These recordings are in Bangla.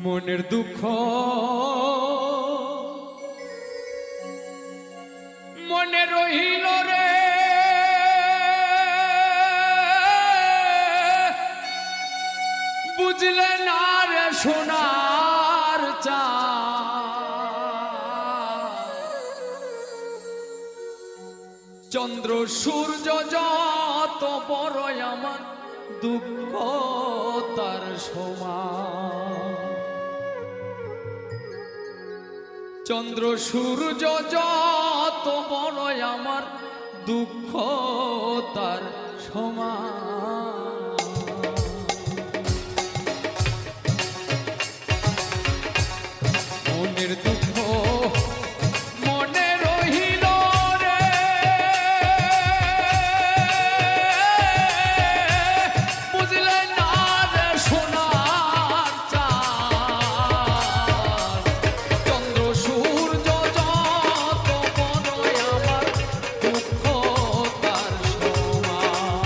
মনের দুঃখ মনে রহিল রে, বুঝলে না রে সোনার চাঁদ। চন্দ্র সূর্য যত বড় আমার দুঃখ তার সমান। চন্দ্র সূর্য যত বড় আমার দুঃখ তার সমান। মনের দুঃখ মনে রহিল রে, বুঝলে না রে সোনার চাঁদ। চন্দ্র সূর্য যত বড় আমার দুঃখ তার সমান।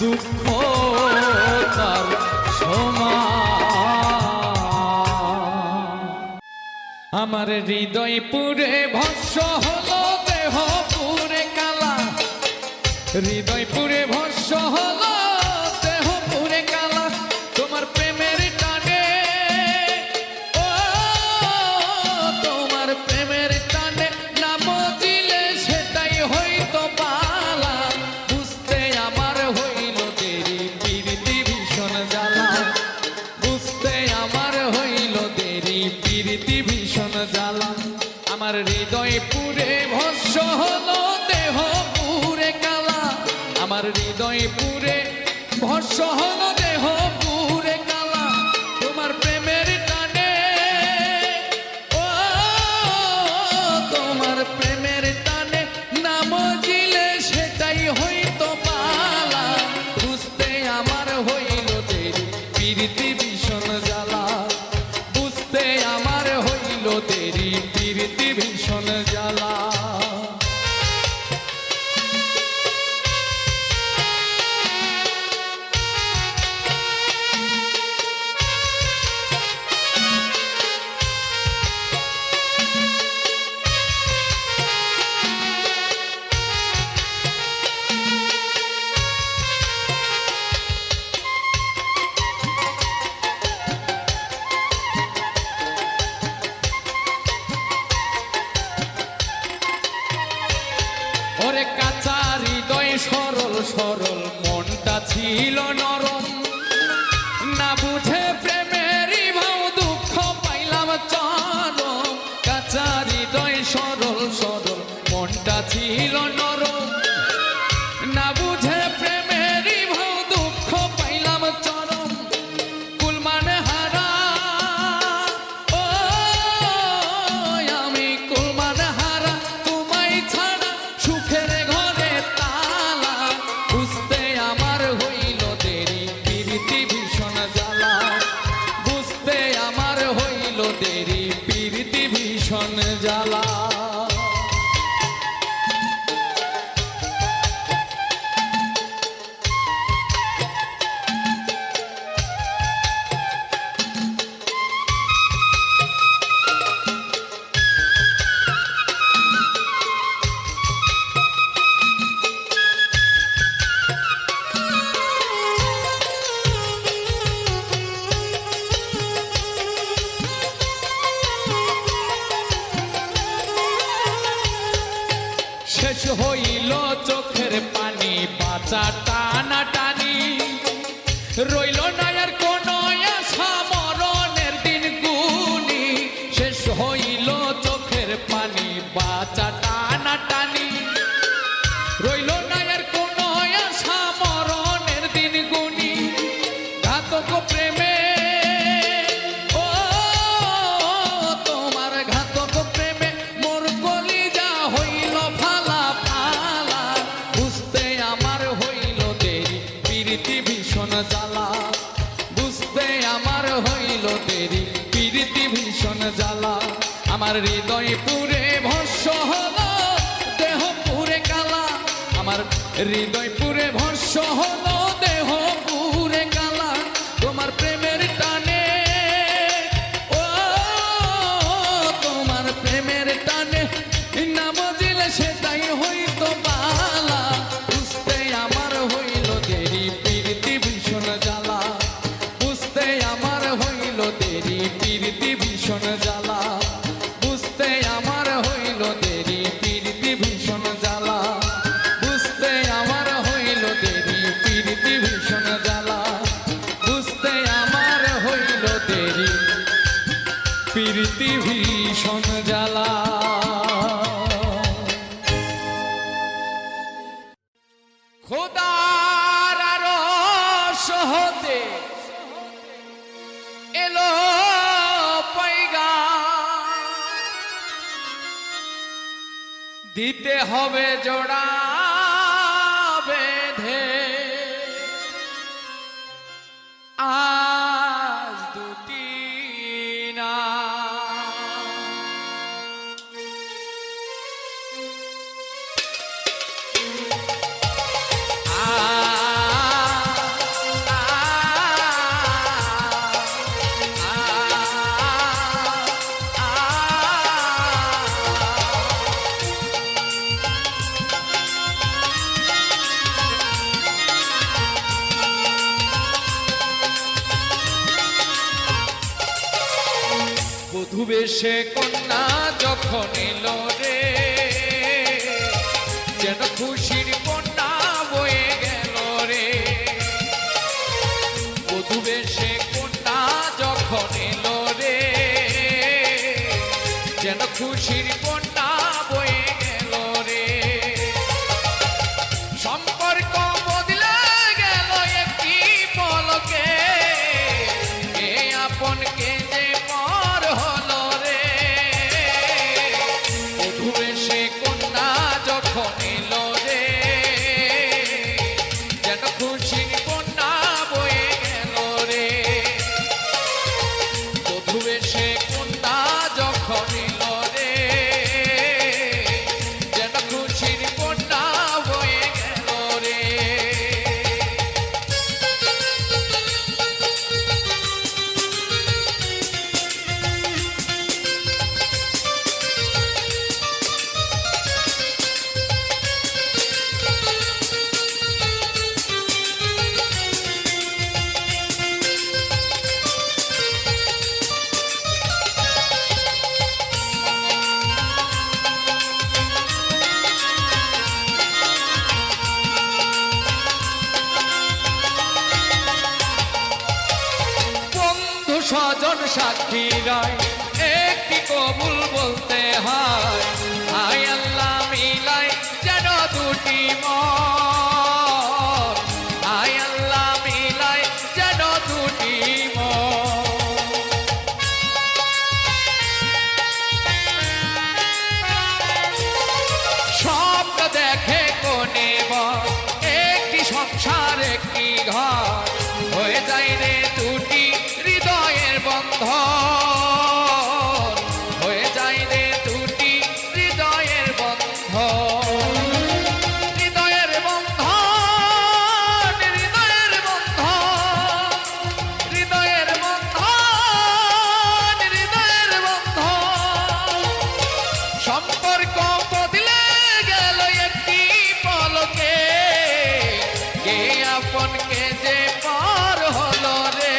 দুঃখ তার সমান। আমার হৃদয় পুরে ভস্য হলো দেহ পুরে কালা, হৃদয় পুরে ভস্য হলো দেহ পুরে কালা, তোমার প্রেমের টানে, ও তোমার প্রেমের টানে নাম দিলে সেটাই হইতো পালা। বুঝতে আমার হইল দেরি প্রীতি ভীষণ জ্বালা, বুঝতে আমার হইল দেরি প্রীতি ভীষণ জ্বালা। আমার হৃদয় পুরে ভস্য হলো দেহ পুরে কালা, আমার হৃদয় পুরে ভস্য হলো দেহ পুরে কালা, তোমার প্রেমের টানে, ও তোমার প্রেমের টানে নাম দিলে সেটাই হইতো পালা। বুঝতে আমার হইল দেরি প্রীতি ভীষণ জ্বালা, বুঝতে আমার হইল দেরি প্রীতি ভীষণ জ্বালা। ওরে কাঁচা হৃদয় সরল সরল মনটা ছিল নরম, না বুঝে প্রেমেরই ভাও দুঃখ পাইলাম চরম। কাঁচা হৃদয় সরল সরল মনটা ছিল নরম, না বুঝে প্রেমেরই ভাও দুঃখ পাইলাম চরম। কুলমান হারা, ও আমি কুলমান হারা, তোমায় ছাড়া সুখের ঘরে তালা। বুঝতে আমার হইল দেরি প্রীতি ভীষণ জ্বালা, বুঝতে আমার হইল দেরি প্রীতি ভীষণ জ্বালা। শেষ হইল চোখের পানি বাঁচা টানা টানি, রইল না আর কোন আশা মরণের দিন গুনি। শেষ হইল চোখের পানি বাঁচা টানা টানি, রইল না আর কোন আশা মরণের দিন গুনি। ঘাতক প্রেমে, ও তোমার ঘাতক প্রেমে মোর কলিজা হইল ফালা ফালা। বুঝতে আমার হইল দেরি প্রীতি ভীষণ জ্বালা, বুঝতে আমার হইল দেরি প্রীতি ভীষণ জ্বালা। আমার হৃদয় পুরে ভস্য হলো দেহ পুরে কালা, আমার হৃদয় পুরে ভস্য হলো দেহ পুরে কালা, তোমার প্রেমের টানে, ও তোমার প্রেমের টানে নাম দিলে সেটাই হইতো বালা। বুঝতে আমার হইল দেরি প্রীতি ভীষণ জ্বালা, বুঝতে আমার হইল দেরি প্রীতি ভীষণ জ্বালা, বুঝতে আমার হইল দেরি প্রীতি ভীষণ জ্বালা, বুঝতে আমার হইল দেরি প্রীতি ভীষণ জ্বালা, বুঝতে আমার হইল দেরি প্রীতি ভীষণ জ্বালা। খোদার আরশ হতে এলো পয়গাম, দিতে হবে জোড়া বেঁধে আজ দুটি না। আজ বধূ বেশে কন্যা যখন এলো রে, যেন খুশির কন্যা বয়ে গেল রে। বধূ বেশে কন্যা যখন এলো রে, যেন খুশির কন্যা বয়ে গেল রে। সম্পর্ক বদলে গেল একটি পলকে, কে আপন কে যে পর হলো রে। বধূ বেশে কন্যা যখন এলো রে, যেন খুশির কন্যা বয়ে গেল রে। বধূ বেশে কন্যা যখন এলো রে, যেন খুশির কন্যা বয়ে গেল রে। বন্ধু স্বজন সাক্ষী রায় একটি কবুল বলতে হয়। হায় আল্লাহ মিলাই যেন দুটি মন, হায় আল্লাহ মিলাই যেন দুটি মন। স্বপ্ন দেখে কোনে বর একটি সংসার একটি ঘর, হয়ে যায় রে দুটি হৃদয়ের বন্ধন, হয়ে যায় রে দুটি হৃদয়ের বন্ধন। হৃদয়ের বন্ধন, হৃদয়ের বন্ধন, হৃদয়ের বন্ধন, হৃদয়ের বন্ধন। সম্পর্ক বদলে গেল একটি পলকে, কে আপন কে যে পর হলো রে।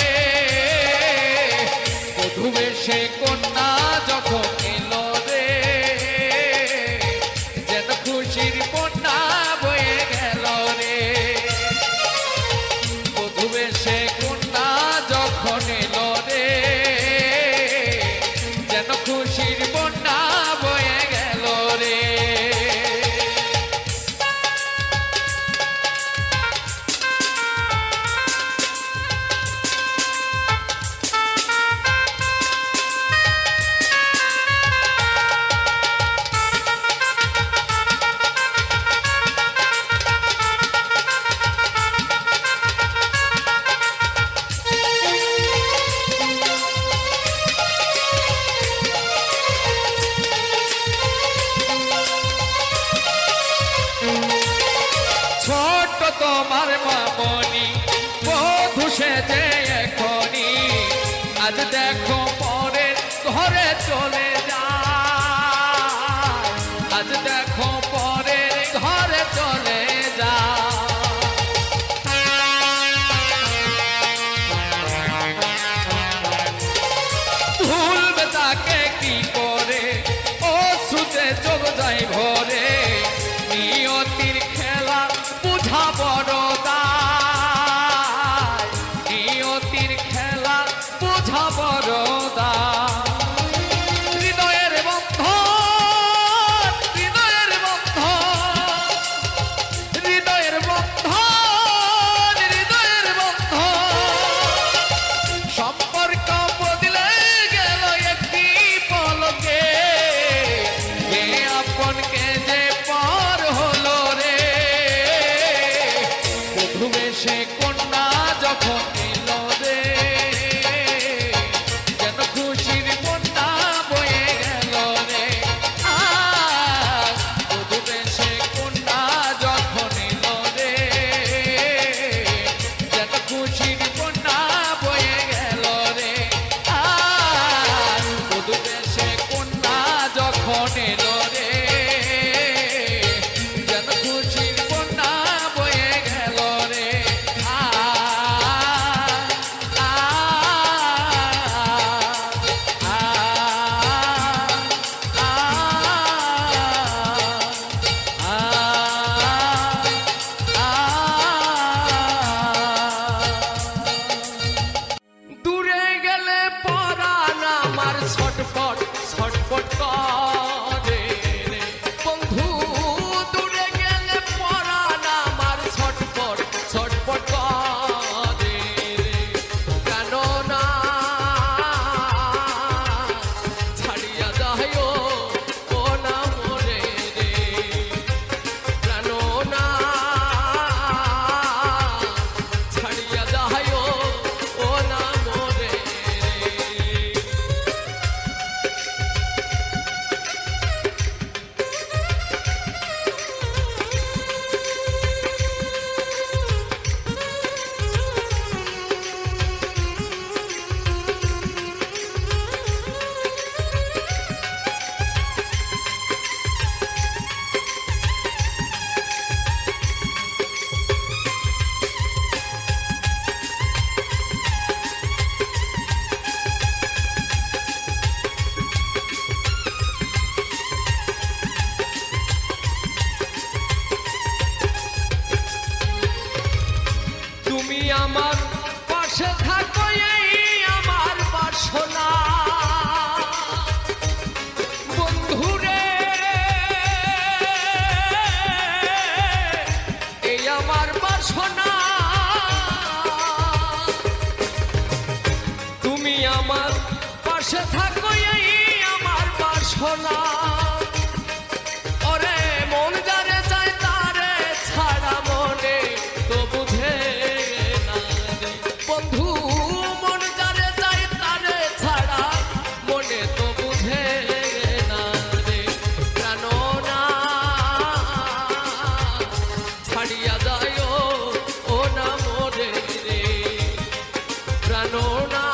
বধূ বেশে কন্যা যখন এলো রে, যেন খুশির কন্যা বয়ে গেল রে। বধূ বেশে কন্যা যখন এলো রে, যেন খুশির কন্যা বয়ে গেল রে। ছোট তোমার মামনি বধূ সেজে এখনি, আজ দেখো পরে ঘরে চলে যায়, আজ দেখো পরে ঘরে চলে যায়। ভুলবে তাকে কি করে, ও সুতে চোখ যাই ভরে। নিয়তির খেলা বুঝা বড় দায়, নিয়তির খেলা বুঝা বড় দায়। হৃদয়ের বন্ধন, হৃদয়ের বন্ধন, হৃদয়ের বন্ধন, হৃদয়ের বন্ধন। সম্পর্ক বদলে গেল একটি পলকে, কে আপন কে যে পর হলো রে। বধূ বেশে কন্যা যখন এলো রে, যেন খুশির কন্যা বয়ে গেল রে। বধূ বেশে কন্যা যখন এলো রে, যেন খুশির কন্যা বয়ে গেল রে। বধূ বেশে কন্যা যখন এলো রে, যেন খুশির কন্যা বয়ে গেল রে। বাসনা, তুমি আমার পাশে থাকো এই আমার বাসনা। ওরে মন যারে চায় তারে ছাড়া মনে তো বুঝে না রে বন্ধু, মন যারে চায় তারে ছাড়া মনে তো বুঝে না রে। প্রাণনা ছাড়িয়া যায় ও না মোরে রে, প্রাণনা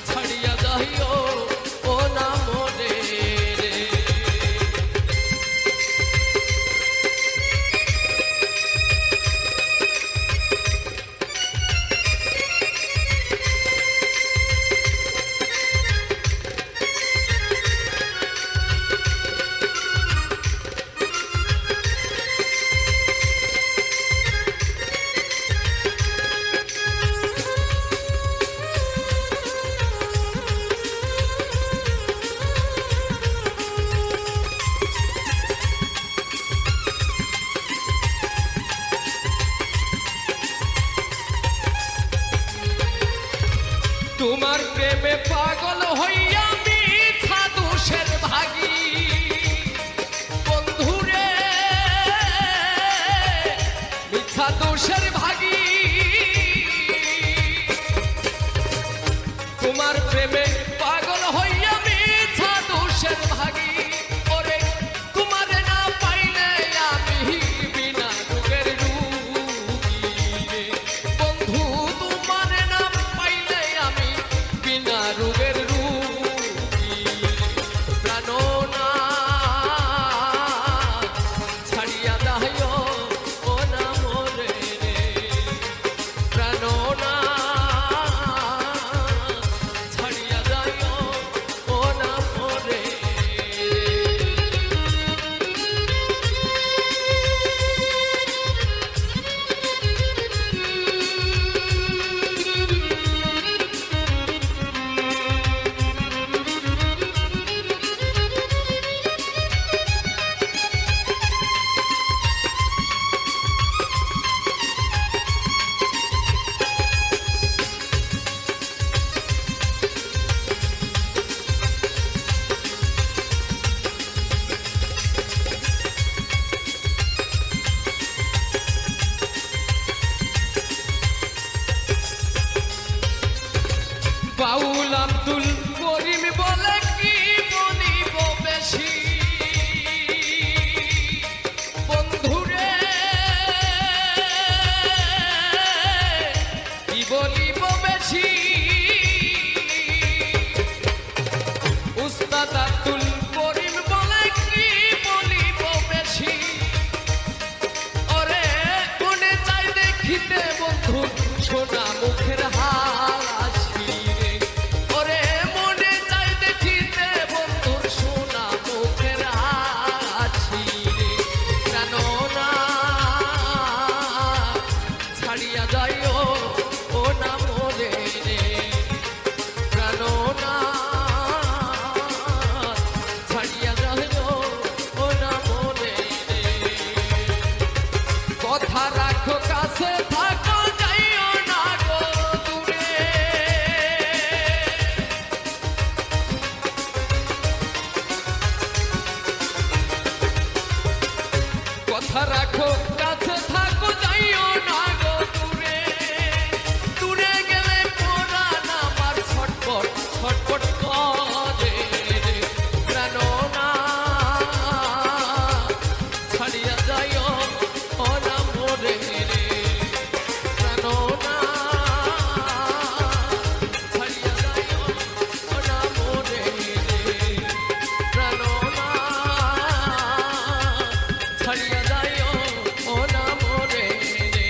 ছাড়িয়া যায় ও না মোরে রে। তোমার প্রেমে পাগল হইয়া মিথ্যা দোষের ভাগী বন্ধুরে, মিথ্যা দোষের ভাগী। তোমার প্রেমে পাগল হইয়া মিথ্যা দোষের ভাগী। ওরে তোমার না পাইলে আমি বিনা রোগের রোগী রে বন্ধু, তোমার না পাইলে আমি বিনা রোগের রোগী। প্রাণনা ছাড়িয়া দায় ও না মোরে রে, প্রাণনা ছাড়িয়া দায় ও না মোরে রে। বাউল আব্দুল করিম বলে কি বলিব বেশি বন্ধুরে, কি বলিব বেশি। উস্তাদ আব্দুল করিম বলে কি বলিব বেশি। ওরে কোনে চাই দেখিতে বন্ধু সোনা মুখের হাসি রে, ওরে মনে চাই দেখিতে বন্ধুর সোনা মুখের হাসি রে। প্রাণনা ছাড়িয়া যায় ও না মোরে রে, প্রাণনা ছাড়িয়া যায় ও না মোরে রে। কথা রাখো কাছে থাকো যাইও না গো দূরে, কথা রাখো কাছে থাকো যাইও না গো দূরে। দূরে গেলে পরাণ আমার ছটপট ছটপট করে রে, প্রাণনা ছাড়িয়া যাইও ও না মোরে রে, প্রাণনা ছাড়িয়া যাইও ও না মোরে রে, প্রাণনা ছাড়িয়া যাইও ও না মোরে রে।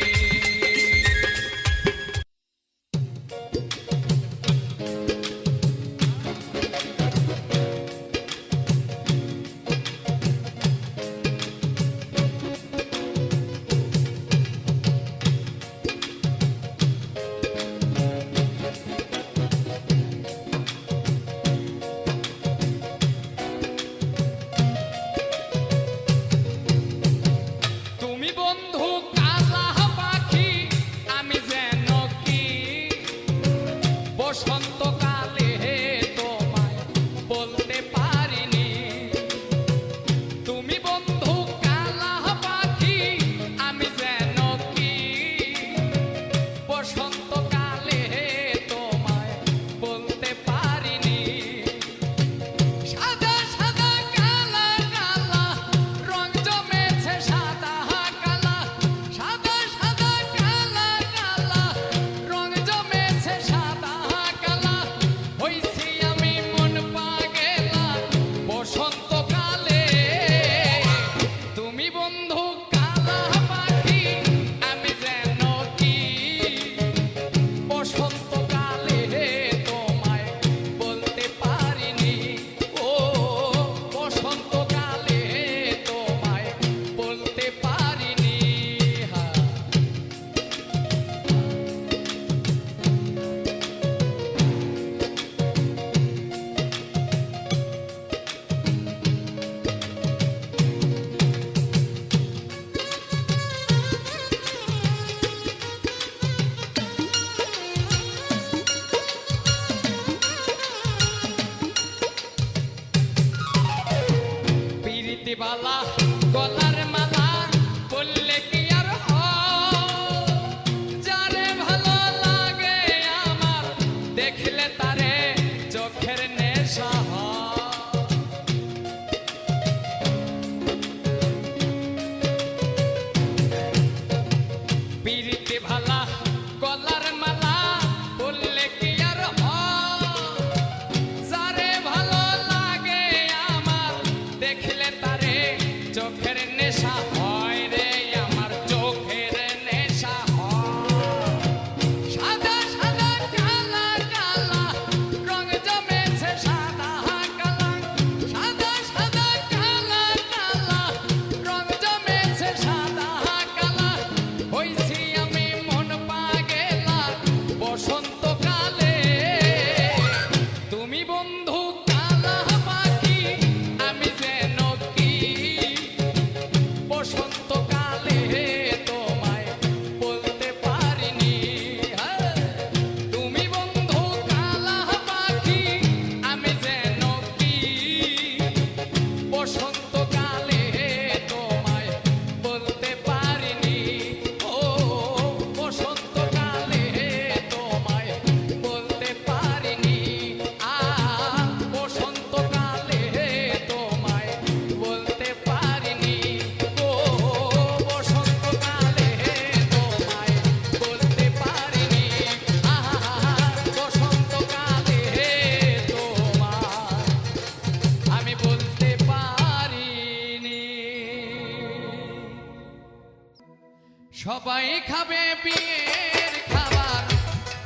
সবাই খাবে বিয়ের খাবার,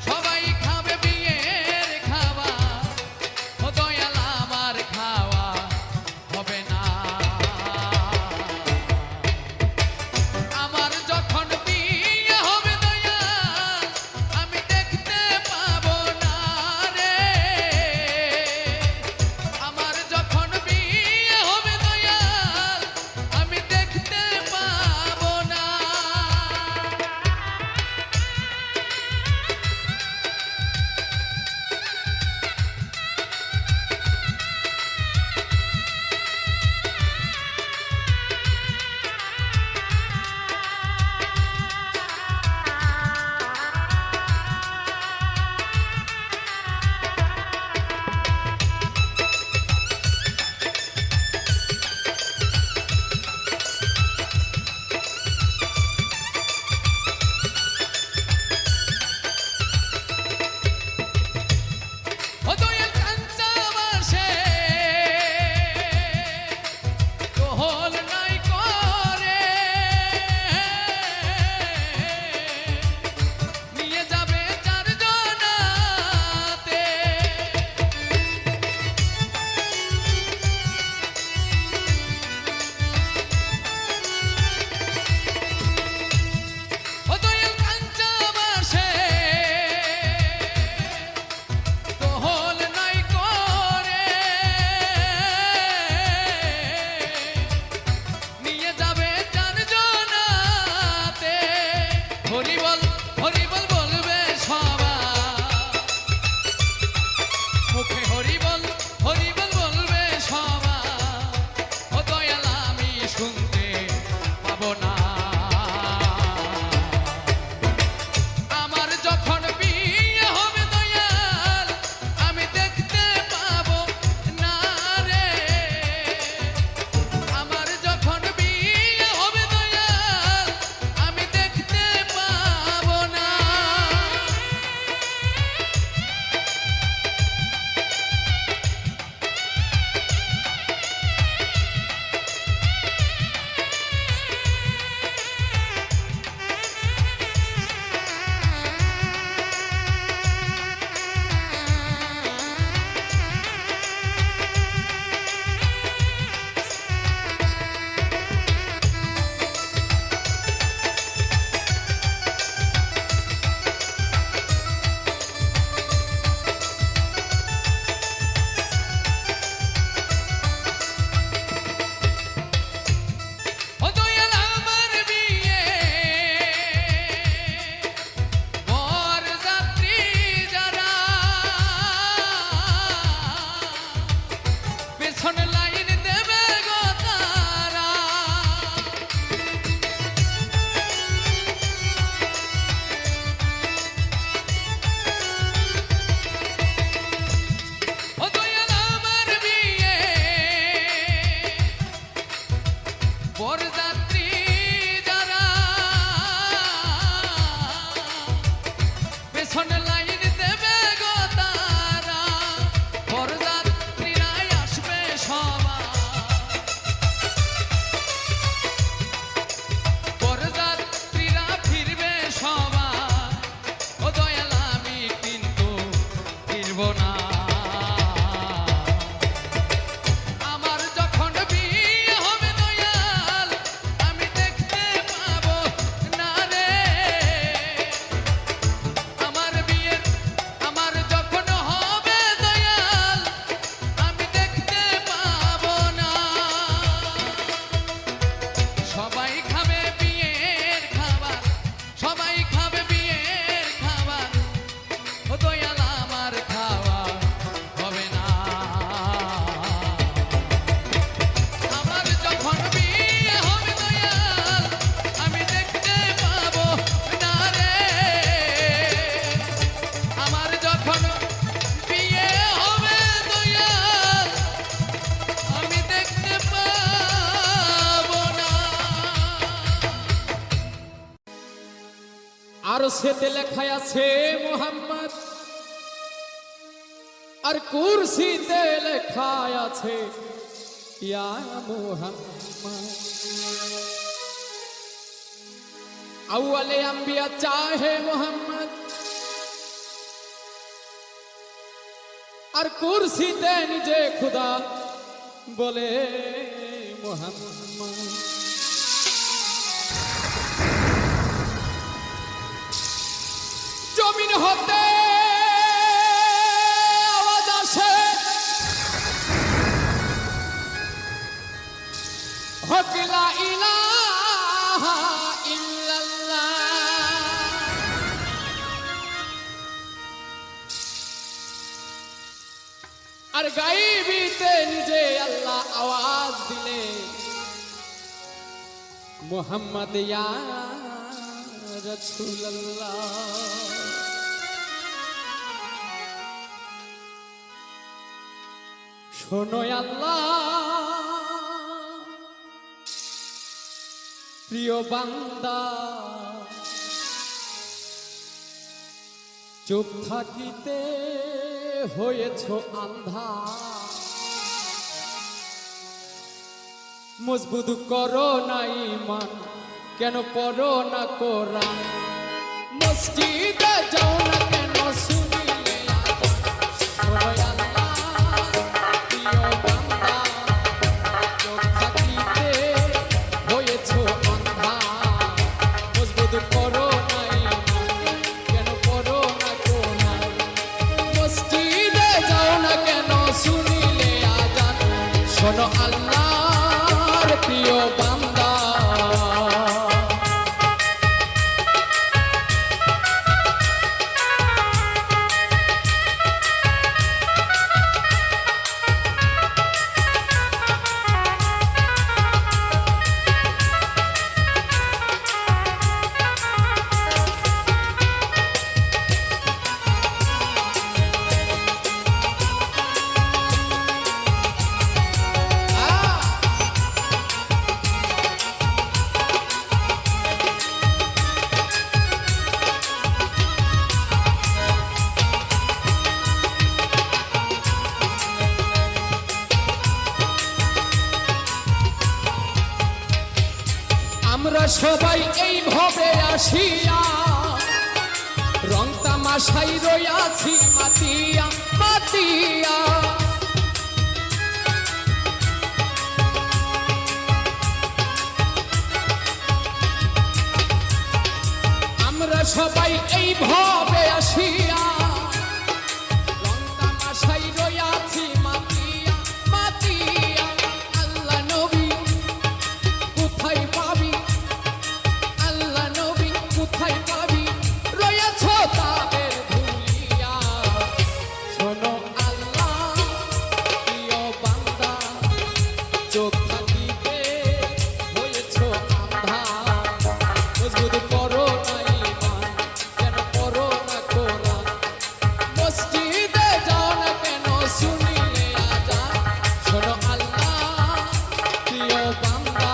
সবাই খাবে বিয়ের খাবার, ও দয়াল আমার খাওয়া হবে না। আমার যখন বিয়ে হবে দয়াল আমি দেখতে পাবো না রে। আমার যখন বিয়ে হবে দয়াল আমি দেখতে পাবো না। ও দয়াল কাঞ্চা বাসে দোহল নাই করে নিয়ে যাবে চারজনাতে। ও দয়াল কাঞ্চা বাসে দোহল নাই করে নিয়ে যাবে চারজনাতে। হরি বল বলবে সবাই, মুখে হরি বল বলবে সবাই, ও দয়াল আমি শুনতে পাবো না। আমার যখন বিয়ে হবে দয়াল আমি দেখতে পাবো না রে। আমার যখন বিয়ে হবে দয়াল আমি দেখতে পাবো না। ও দয়াল আমার বিয়ে বরযাত্রী যারা পেছন লাইন দেবে গো তারা। ও দয়াল আমার বিয়ে বরযাত্রী যারা পেছন লাইন দেবে গো তারা। বরযাত্রীরাই আসবে সবাই, বরযাত্রীরা ফিরবে সবাই, ও দয়াল আমি কিন্তু ফিরবো না। আমার যখন বিয়ে হবে দয়াল আমি দেখতে পাবো না রে। আমার যখন হবে দয়াল আমি দেখতে পাবো না। সবাই খাবে বিয়ের খাবার, সবাই খাবে বিয়ের খাবার, ও দয়াল আমার খাওয়া হবে না। আমার যখন বিয়ে হবে দয়াল আমি দেখতে পাবো না রে। আমার যখন বিয়ে হবে দয়াল আমি দেখতে পাবো না। আর সেতে লেখা আছে মুহাম্মদ, আর কুরসিতে লেখা আছে ইয়া মুহাম্মদ। আউয়ালে আম্বিয়া চাহে মোহাম্মদ, আর কুরসিতে নিজে খুদা বলে মোহাম্মদ। জমিন হতে আওয়াজ আসে, হক লা ইলাহা ইল্লাল্লাহ। আর গাইবিতে নিজে আল্লাহ আওয়াজ দিলে মুহাম্মদ ইয়া রাসূলুল্লাহ। শোনো আল্লাহ প্রিয় বান্দা, চুপ থাকিতে হয়েছ আন্ধা, মজবুত করো না ঈমান, কেন পড়ো না কোরআন, মসজিদে যাও না কেন শুনিলে আযান। শোনো আল্লাহ প্রিয় বান্দা, চুপ থাকিতে হয়েছ আন্ধা, মজবুত করো না ঈমান, কেন পড়ো না কোরআন, মসজিদে যাও না কেন শুনিলে আযান। শোনো আল্লাহর প্রিয় বান্দা, আমরা সবাই এই ভাবে আসিয়া রং তামাশাই রইয়াছি মাতিয়া মাতিয়া। আমরা সবাই এই ভাবে আসিয়া রং তামাশাই রইয়াছি মাতিয়া মাতিয়া। আল্লাহ নবী কোথায় পাবি, আল্লাহ নবী কোথায় পাবি, রয়েছ তাদের ভুলিয়া। শোনো আল্লাহ প্রিয় বান্দা, চোখ থাকিতে হয়েছ আন্ধা, মজবুত করো না ঈমান, কেন পড়ো না কোরআন, মসজিদে যাও না কেন শুনিলে আযান। শোনো আল্লাহ প্রিয় বান্দা,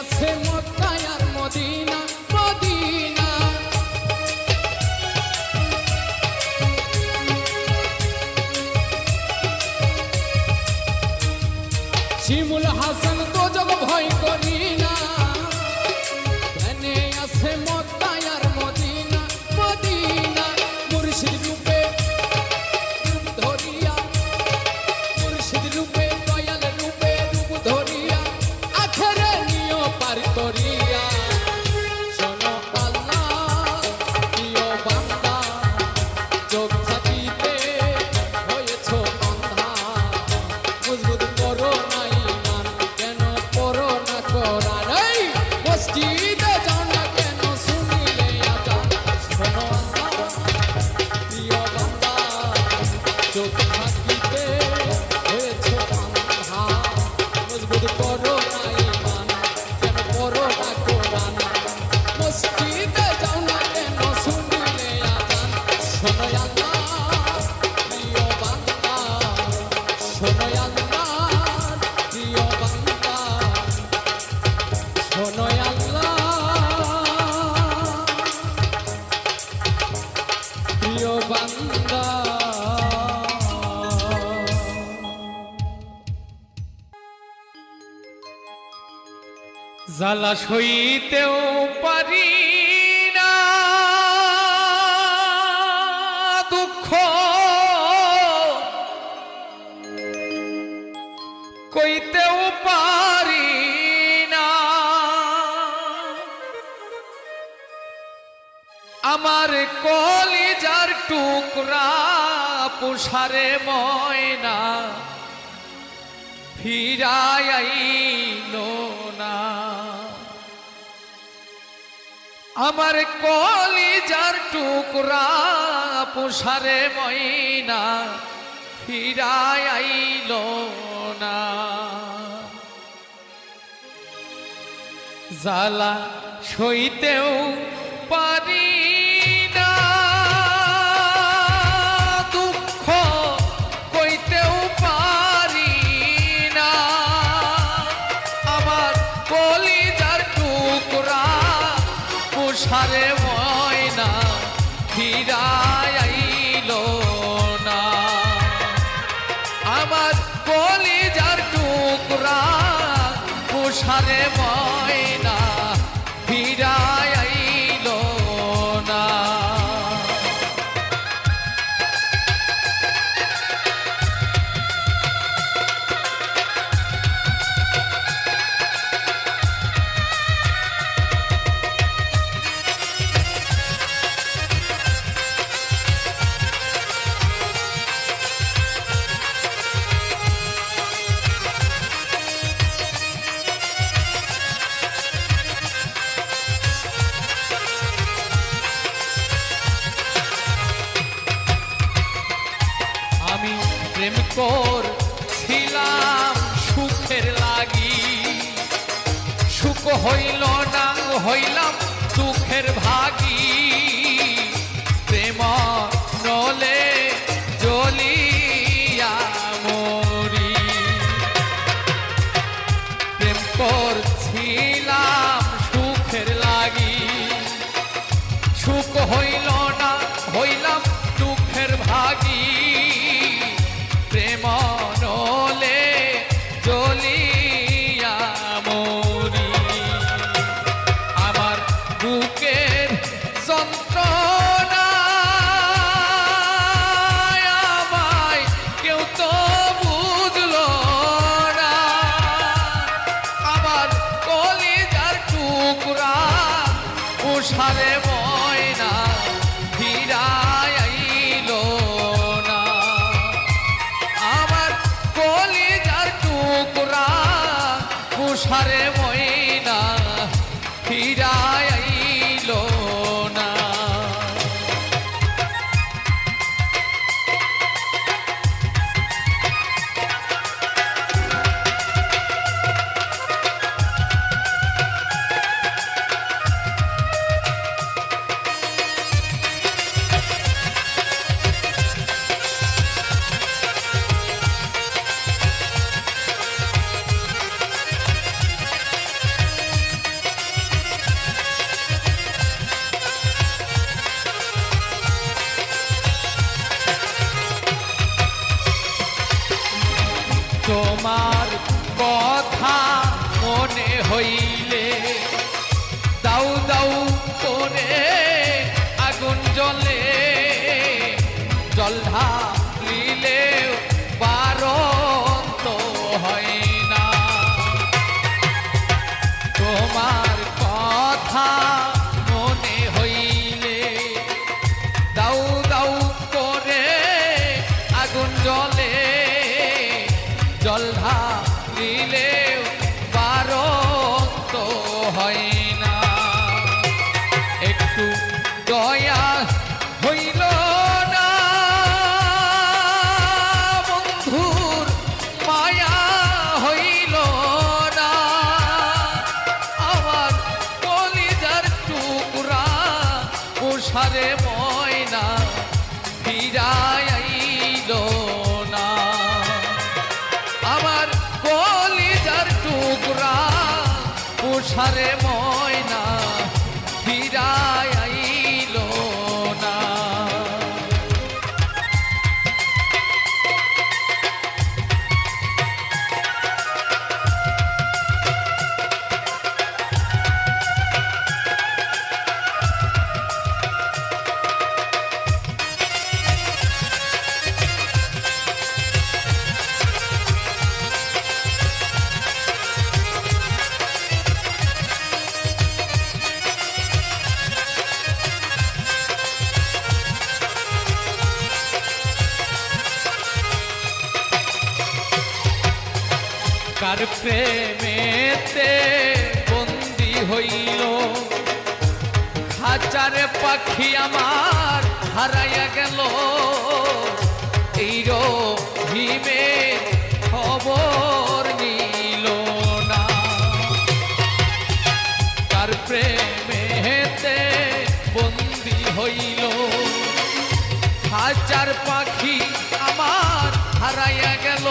আছে মক্কা আর মদিনা মদিনা শিমুল হাসান তো যোগ ভয় করি না ধ্যানে আছে মক্কা আর মদিনা মদিনা মুর্শিদ রূপে রূপ ধরিয়া মুর্শিদ রূপে দয়াল রূপে রূপ ধরিয়া আখেরে নিয় পার করিয়া শোনো আল্লাহ প্রিয় বান্দা চোখ থাকিতে হয়েছ অন্ধা মজবুত করো না ঈমান কেন করো না কোরআন এই মসজিদে যাও না কেন শুনিলে আজান শোনো আল্লাহ প্রিয় বান্দা চোখ থাকিতে হয়েছ অন্ধা মজবুত করো না ঈমান কেন করো না কোরআন মসজিদে যাও না কেন শুনিলে আজান শোনো আল্লাহ প্রিয় বান্দা শোনো আল্লাহ প্রিয় বান্দা শোনো আল্লাহ প্রিয় বান্দা জ্বালা সইতেও পারি না দুঃখ কইতেও পারি না আমার কলিজার টুকরা পুষারে ময়না ফিরাইলো না আমার কলিজার টুকরা পুষারে ময়না ফিরাইলো না জ্বালা সইতেও পারি না দুঃখ কইতেও পারি না আমার কলিজার টুকরা পুষারে ময়না ফিরাইলো না আমার কলিজার টুকরা পুষারে ময়না ফিরাইলো না আমি প্রেম করছিলাম সুখের লাগি সুখ হইল না হইলাম দুঃখের ভাগী প্রেম নলে জ্বলিয়া মরি প্রেম করছিলাম সুখের লাগি সুখ হইল না হইলাম দুঃখের ভাগী প্রেম নলে জ্বলিয়া মরি আমার বুকের যন্ত্রণা আমায় কেউ তো বুঝলো না আমার কলিজার টুকরা উষারে ময়না ফিরাইলো না আমার কলিজার টুকরা উষারে ময়না ফিরাইলো না হইলে দাউ দাউ করে আগুন জ্বলে, জল ঢালিলেও বারণ তো হয় না। তোমার কথা মনে হইলে দাউ দাউ করে আগুন জ্বলে, জল ঢালিলেও বারণ তো হয় না। একটু দয়া হইল না, বন্ধুর মায়া হইল না, আমার কলিজার টুকরা উষারে ময়না ফিরায় আইল না। আমার কলিজার টুকরা উষারে ময়না ফিরায় আইল না। কার প্রেমেতে বন্দি হইল, হাজার পাখি আমার হারাইয়া গেল, এই রহিমে খবর নিল না। কার প্রেমেতে বন্দি হইল, হাজার পাখি আমার হারাইয়া গেল,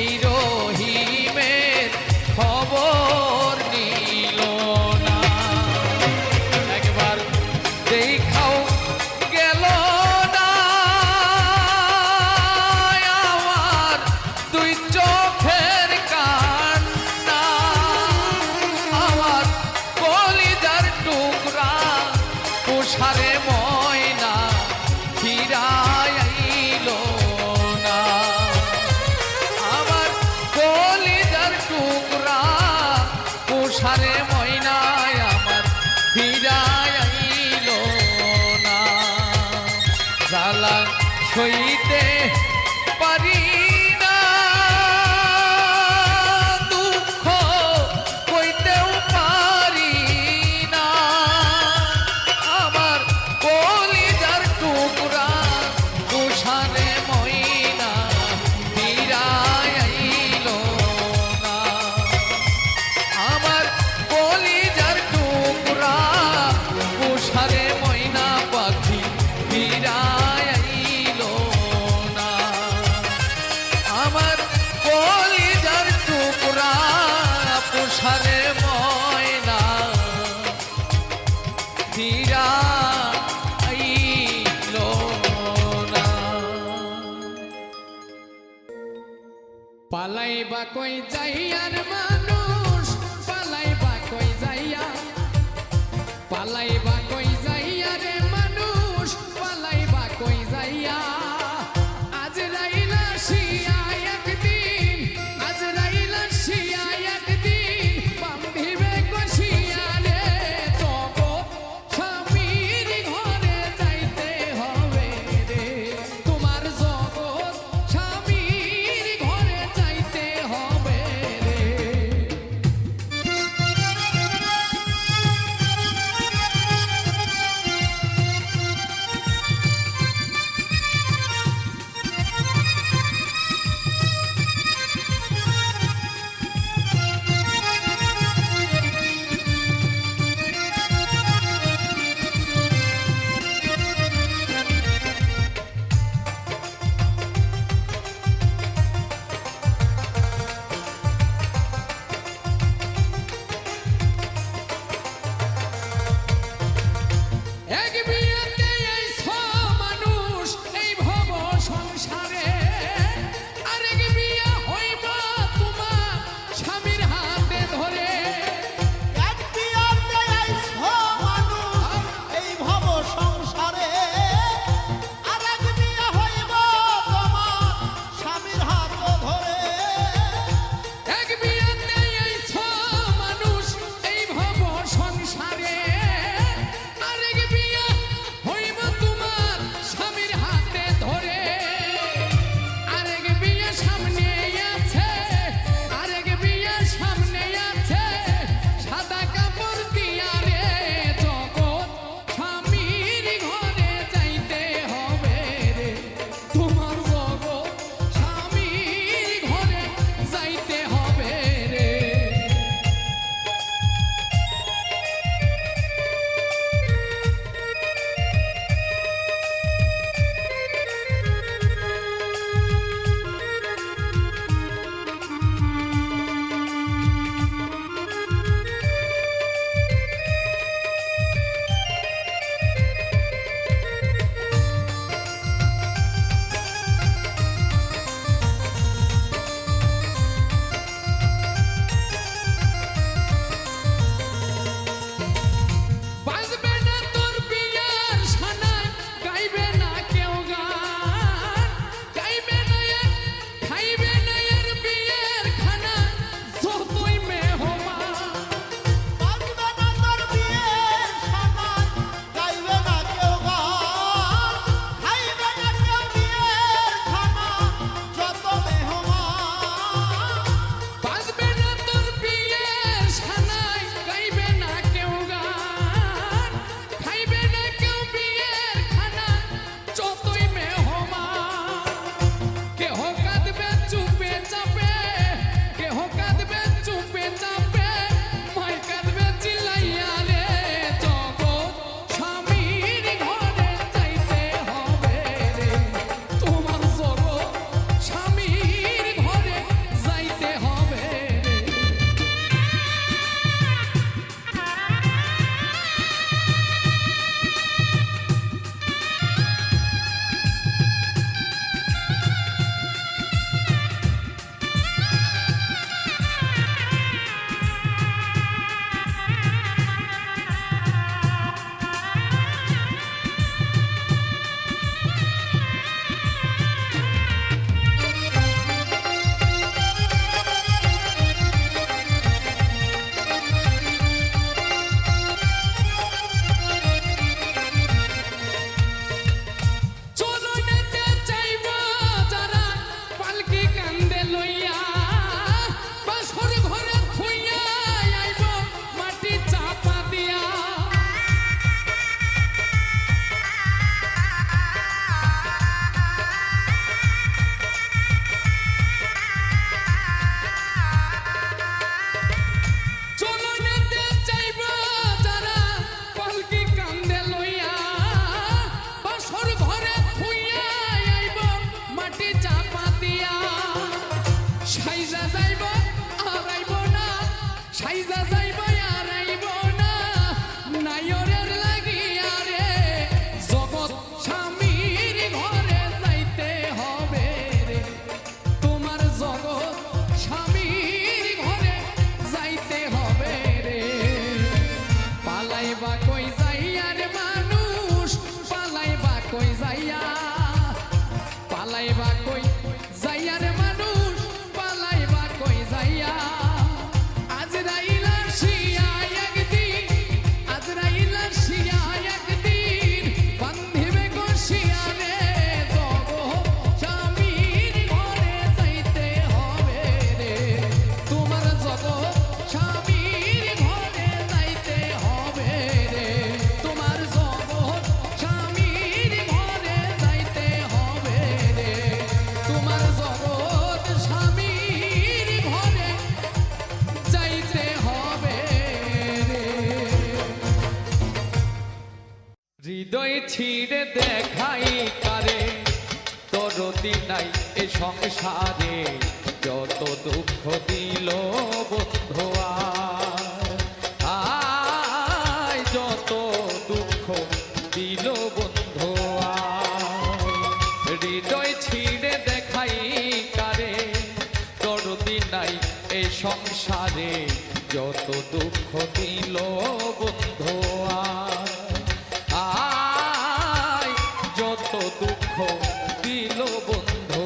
এই রহিমের খবর নিল না। একবার দেখাও গেল না আমার দুই চোখের কান্না, আমার কলিজার টুকরা উষারে ময়না ফিরায় আইল না। আমার কলিজার টুকরা উষারে ময়নায় আমার ফিরায় আইল না। জ্বালা সইতে পারি না, দুঃখ কইতেও পারি না, আমার কলিজার টুকরা উষারে ময়না ফিরায় আইল না। আমার কলিজার টুকরা উষারে ময়না পাখি ফিরায় আইল না। আমার কলিজার টুকরা উষারে ময়না ফিরায় আইল না। পালাইবা কই যাইয়ার মানুষ, পালাইবা কই যাইয়া, পালাইবা কই যাইয়া রে মানুষ, পালাইবা কই যাইয়া। আজরাইল আসিয়া একদিন, আজরাইল আসিয়া একদিন বান্ধিবে কষিয়া রে, তবু স্বামীর ঘরে যাইতে হবে রে, তোমার জগৎ স্বামীর ঘরে যাইতে হবে রে। সাইজা যাইবা আর আইব না নায়রের লাগিয়া রে জগৎ স্বামীর ঘরে যাইতে হবে রে তোমার জগৎ স্বামীর ঘরে যাইতে হবে রে পালাইবা কই যাইয়া রে মানুষ পালাইবা কই যাইয়া পালাইবা কই যাইয়া রে মানুষ পালাইবা কই যাইয়া আজরাইল আসিয়া একদিন আজরাইল আসিয়া একদিন বান্ধিবে কষিয়া রে জগৎ স্বামীর ঘরে যাইতে হবে রে তোমার জগৎ স্বামীর ঘরে যাইতে হবে রে তোমার জগৎ স্বামীর ঘরে যাইতে হবে রে তোমার জগৎ স্বামীর ঘরে যাইতে হবে রে হৃদয় ছিঁড়ে দেখাই কারে তরতি নাই এ সংসারে যত দুঃখ দিল বন্ধু আয় যত দুঃখ দিল বন্ধু হৃদয় ছিঁড়ে দেখাই কারে তরতি নাই এ সংসারে যত দুঃখ দিল বন্ধু আয় যত দুঃখ দিল বন্ধু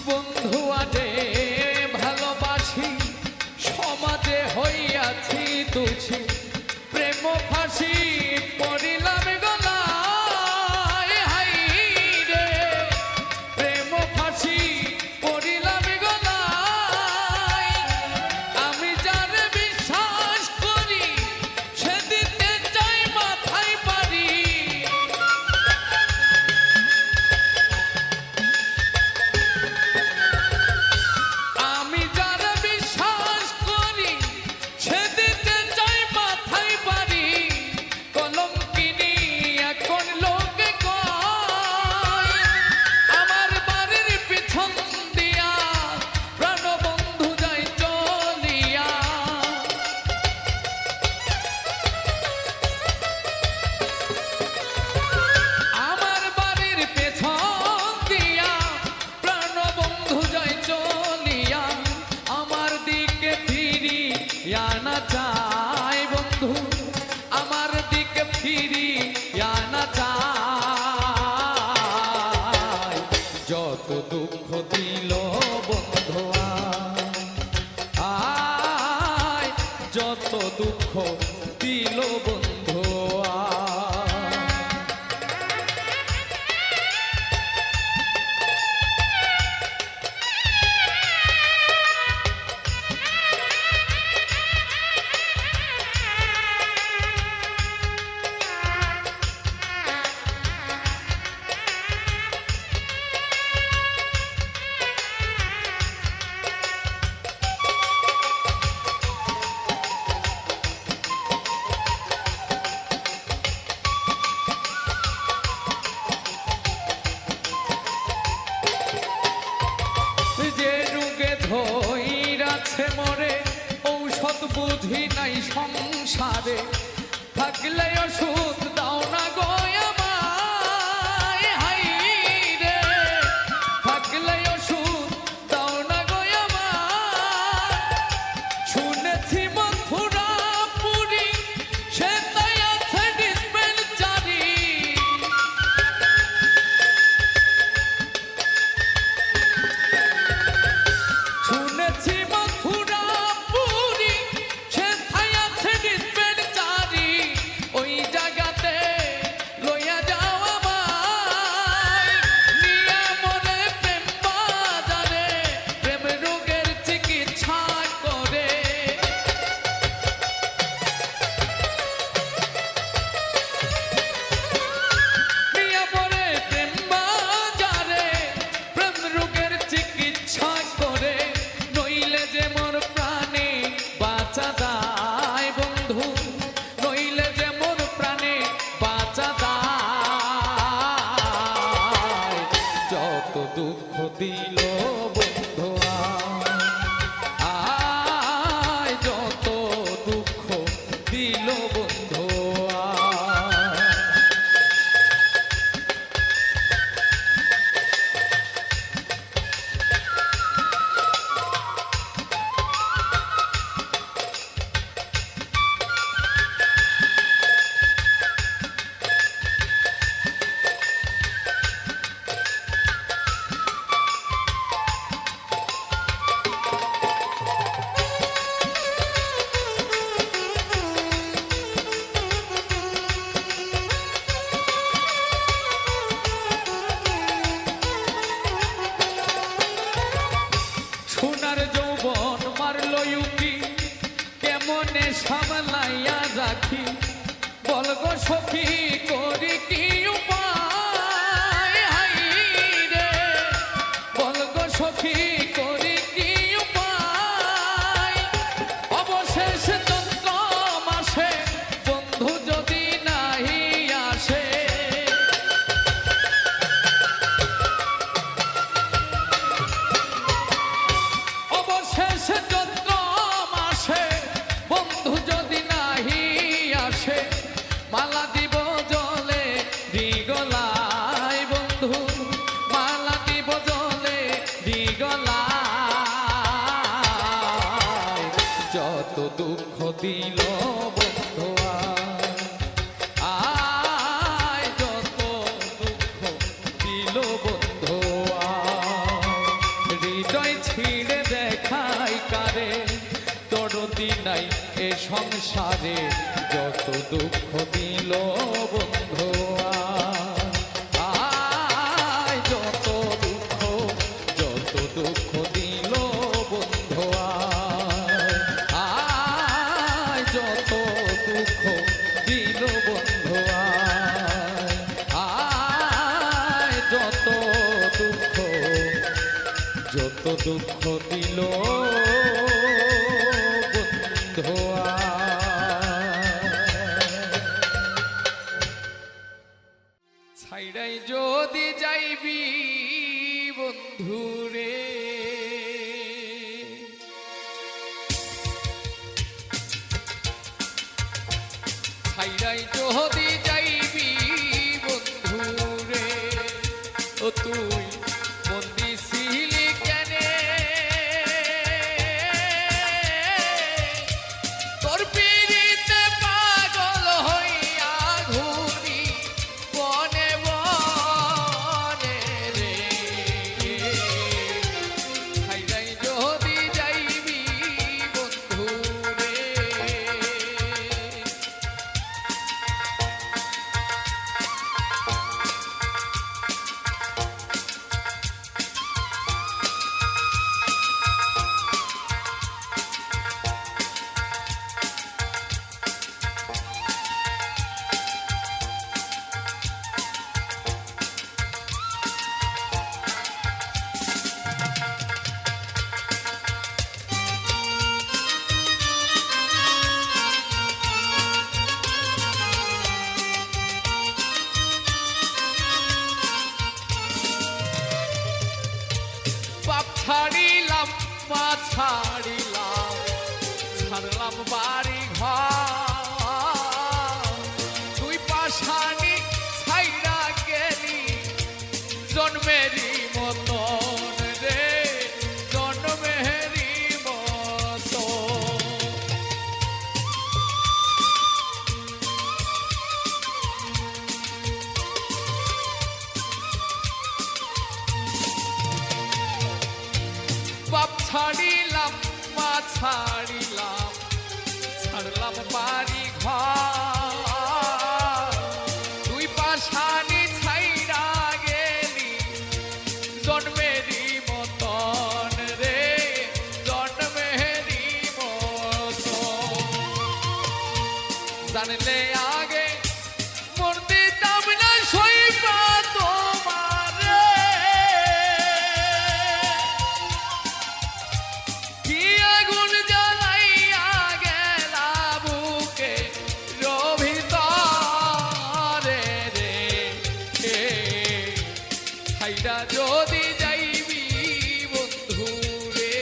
বন্ধু আরে ভালোবাসি সমাজে হইয়াছি দুছি প্রেম ফাঁসি পড়িলাম গলায় হাই রে প্রেম ফাঁসি পড়িলাম গলায় আমি যার বিশ্বাস করি সে দিতে চাই মাথায় পারি আমি যার বিশ্বাস করি সে দিতে চাই মাথায় পারি কলঙ্কিনী এখন লোকে কয় আমার বাড়ির পিছন দিয়া প্রাণবন্ধু যায় চলিয়া আমার বাড়ির পেছন দিয়া প্রাণবন্ধু যায় চলিয়া আমার দিকে ফিরিয়া না চায় বন্ধু আমার দিকে ফিরিয়া না চায় যত দুঃখ দিল বন্ধু আয় যত দুঃখ দিল বন্ধু যে রোগে ধইরাছে মরে ঔষধ বুঝি নাই সংসারে থাকলে ওষুধ দাও না গো আমায় হাই রে থাকলে ওষুধ দাও না গো আমায় শুনেছি মথুরাপুরি সে তাই আছে ডিসপেন্সারি শুনেছি মথুরাপুরি সে তাই আছে ডিসপেন্সারি ওই জায়গাতে লইয়া সামলাইয়া রাখি বলগো সখী করি কি উপায় হাই রে বলগো সখী করি কি উপায় অবশেষ চন্দ্র মাসে বন্ধু যদি নাহি আসে অবশেষ চন্দ্র মাসে বন্ধু যদি নাহি আসে মালা দিব জলে দিগলায় বন্ধু মালা দিব জলে দিগলায় যত দুঃখ দিল বন্ধু আয় যত দুঃখ দিল বন্ধু হৃদয় ছিঁড়ে দেখাই কারে দরদি নাই এ সংসারে যত দুঃখ দিল বন্ধু আয় যত দুঃখ দিল বন্ধু আয় যত দুঃখ দিল বন্ধু আয় যত দুঃখ দিল বন্ধু ছাইড়াই যদি যাইবি বন্ধুরে ছাইড়াই যদি যাইবি বন্ধুরে ও তুই বন্দি ছিলি কেনে তোর পিড়িতে পাগল হইয়া ঘুরি বনে বনে রে ছাইড়াই যদি যাইবি বন্ধুরে বাপ ছাড়িলাম মা ছাড়িলাম ছাড়লাম বাড়ি ঘর তুই পাশানি ছাইড়া গেলি জন্মেরই মতন রে জন্মেরই মতন বাপ ছাড়িলাম মা ছাড়িলাম ছাড়লাম বাড়ি ঘর তুই পাশানি ছাইড়া গেলি জন্মেরই মতন রে জন্মেরই মতন জানলে আগে মন দিতাম না সইবা তোমারে কি আগুন জ্বালাইয়া গেলা বুকে রভিতরে রে ছাইড়া যদি যাইবি বন্ধু রে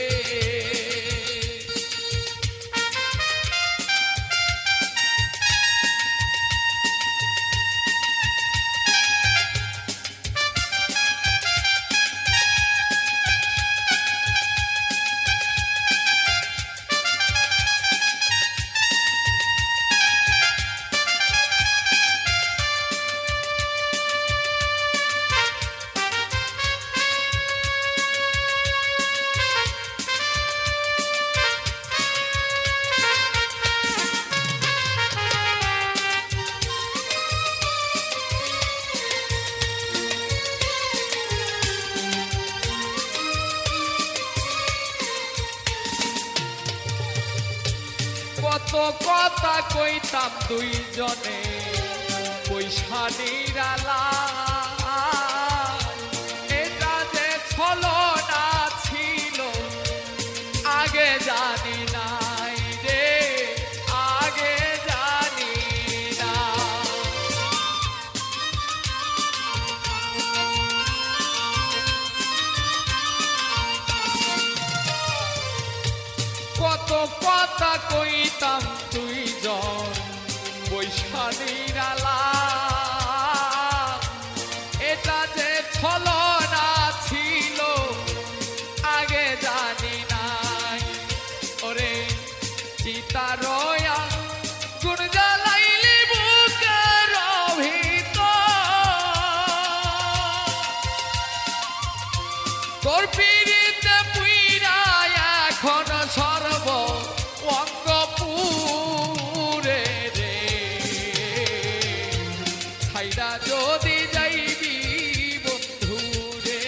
কত কথা কইতাম দুইজনে পয়সা নিরালা এটা যে ছলনা ছিল আগে জানি নাই রে আগে জানি না কত কথা কইতাম দুইজন পয়সা নিরালা এটা যে ছলনা ছিল আগে জানি নাই ওরে চিতারয়া গুণ জ্বালাইলি বুকের ভিতর তোর পিড়িতে পুইরা এখন সর্ব অঙ্গ পুরে রে ছাইরা যদি যাইবি বন্ধু রে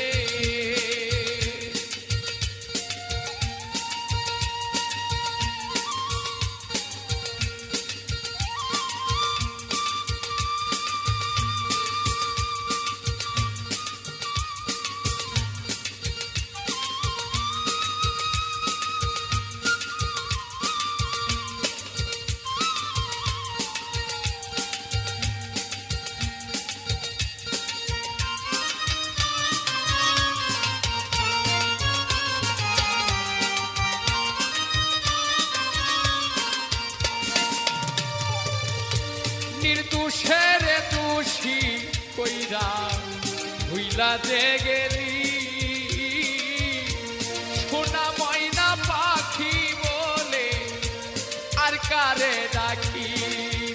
নির্দোষের দোষী কইরা ভুইলা যে গেলি সোনা ময়না পাখি বলে আর কারে ডাকি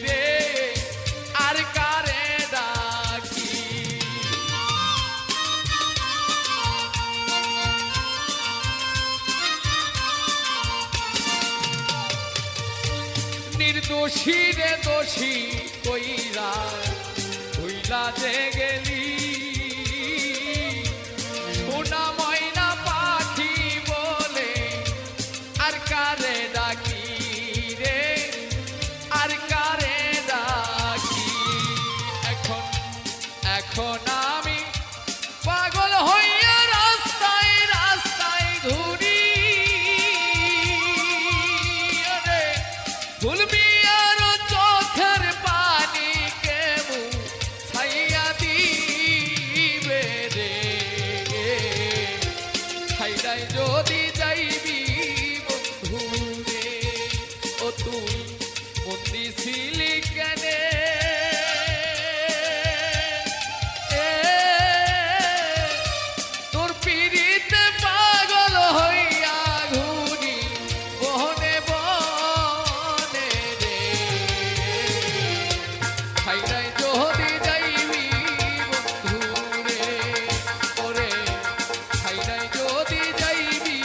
রে আর কারে ডাকি নির্দোষী রে দোষী কইরা ভুইলা যে গেলি সোনা ময়না পাখি বলে আর কারে ডাকি রে আর কারে ডাকি এখন এখন আমি পাগল হইয়া রাস্তায় রাস্তায় ঘুরি রে ভুলবি আর চোখের পানি কেমু ছাইয়া দিবে রে ছাইরাই যদি যাইবি বন্ধু রে ও তুই বন্দি ছিলি কেনে তোর পিড়িতে পাগল হইয়া ঘুরি বনে বনে রে ছাইরাই যদি যাইবি বন্ধু রে ওরে ছাইরাই যদি যাইবি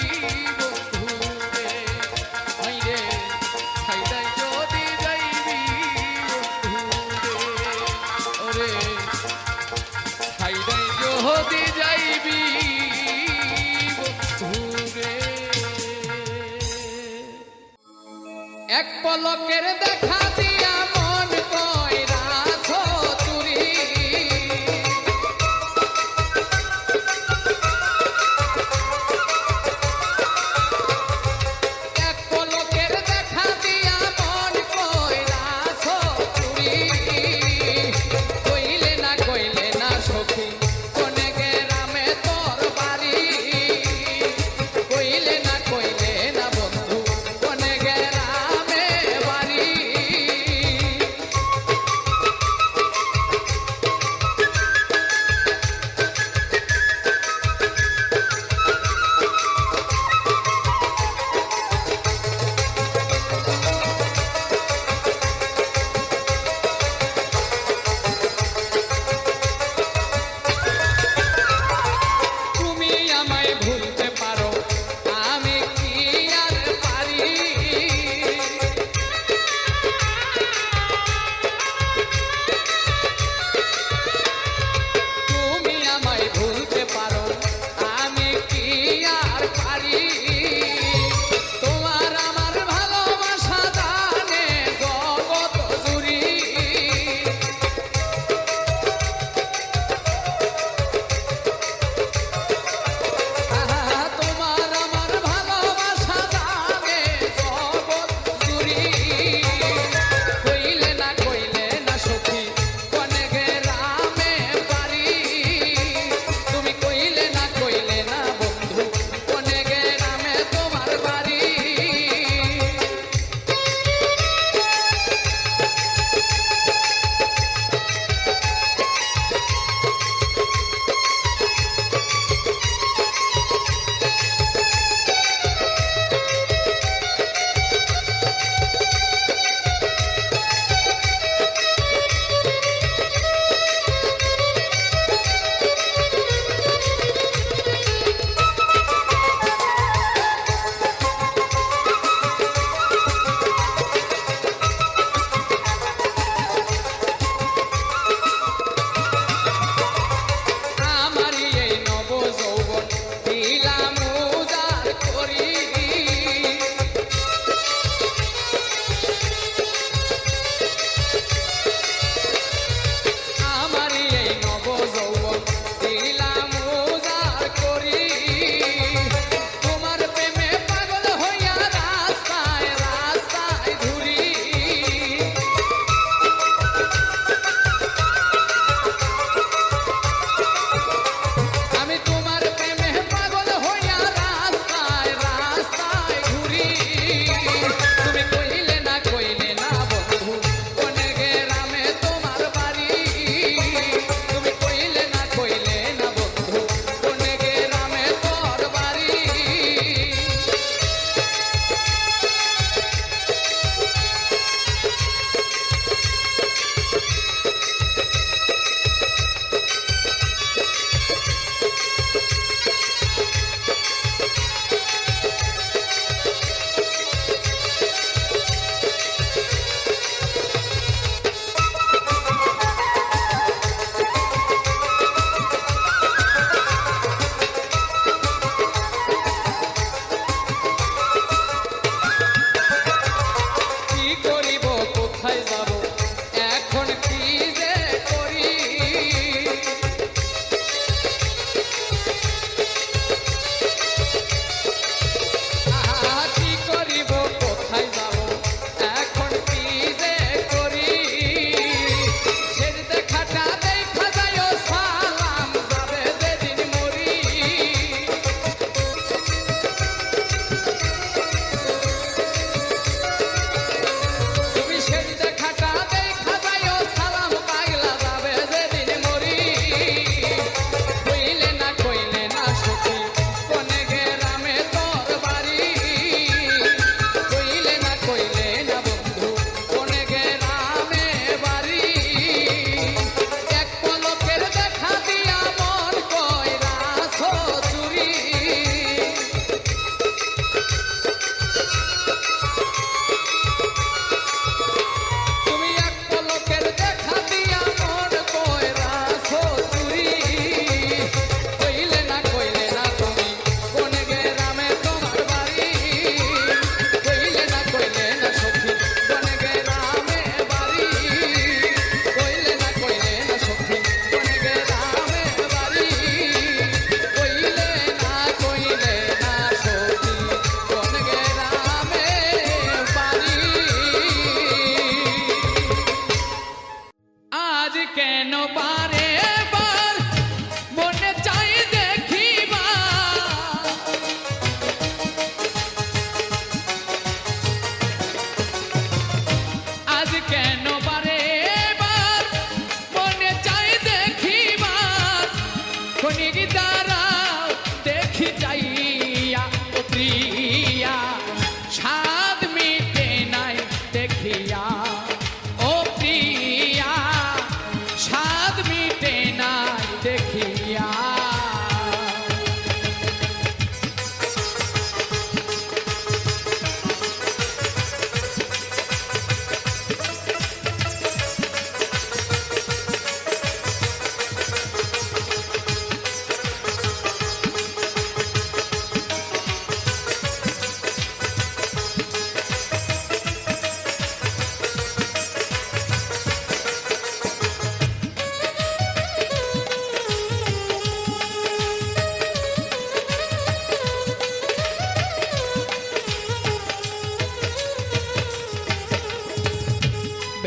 বন্ধু রে হাইরে ছাইরাই যদি যাইবি বন্ধু রে ওরে ছাইরাই যদি যাইবি বন্ধু রে এক পলকের দেখা দিয়া মন কইরা চুরি এক পলকের দেখা দিয়া মন কইরা চুরি কইলে না সখী কোনে গ্রামে তোর বাড়ি কইলে না বন্ধু কোনে গ্রামে বাড়ি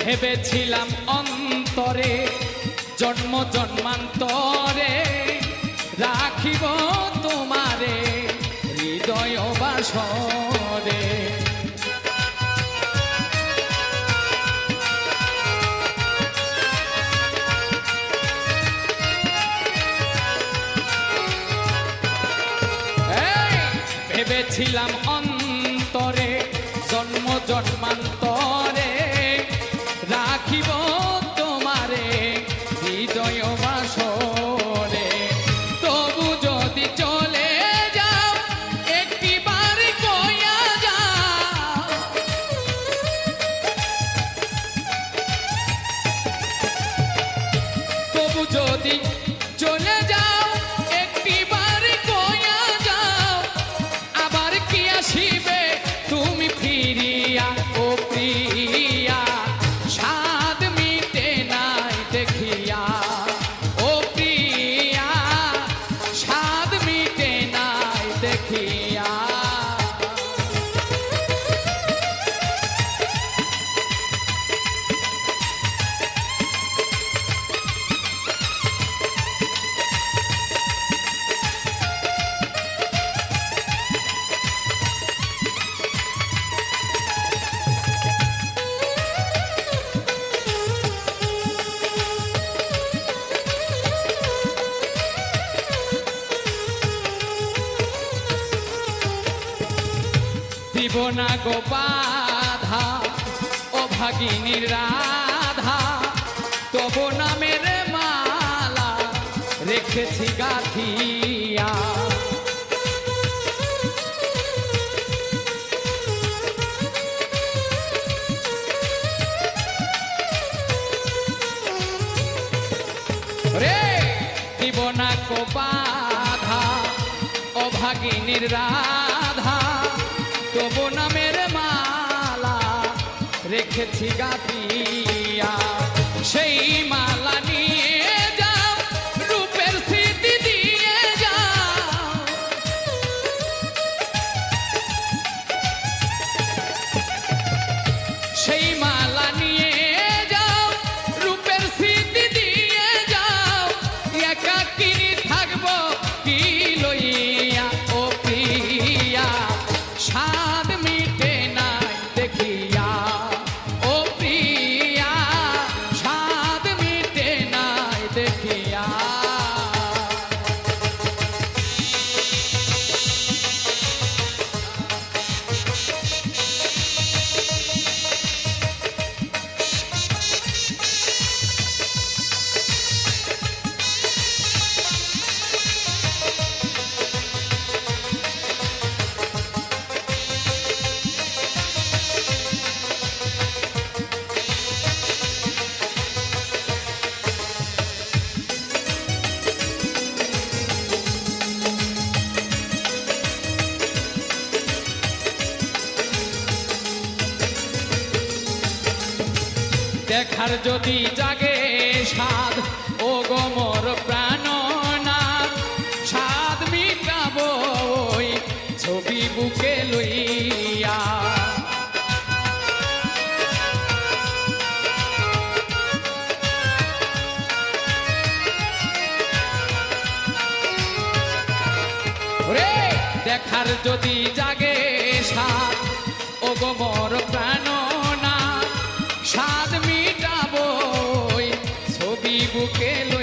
ভেবেছিলাম অন্তরে জন্ম জন্মান্তরে রাখিব তোমারে হৃদয় বাসরে। ভেবেছিলাম অন্তরে জন্ম জন্মান্তরে রাখিব তোমারে হৃদয় বাসরে। তবু যদি চলে যাও একটিবার কইয়া যাও, তবু যদি চলে যাও একটিবার কইয়া যাও, আবার কি আসিবে তুমি ফিরিয়া ও প্রিয়া, স্বাদ মিটে নাই দেখিয়া ও প্রিয়া, স্বাদ মিটে নাই দেখিয়া। দিব না গো বাধা ও ভাগিনীর রাধা, তবু নামের মালা রেখেছি গাথিয়া। রে দিব না গো বাধা ও ভাগিনীর রাধা, তবু নামের মালা রেখেছি গাথিয়া। সেই মালা নিয়ে যাও রূপের স্মৃতি দিয়ে যাও, সেই মালা নিয়ে যাও রূপের স্মৃতি দিয়ে যাও, একাকিনী থাকবো কি লইয়া ও প্রিয়া, স্বাদ মিটে নাই দেখিয়া ও প্রিয়া, স্বাদ মিটে নাই দেখিয়া। দেখার যদি জাগে স্বাদ ও গোমর প্রাণনাথ, স্বাদ মিটাবো ওই ছবি বুকে লইয়া। রে দেখার যদি জাগে স্বাদ ও গোমর প্রাণনাথ, স্বাদ মিটাবো ছবি বুকে লইয়া।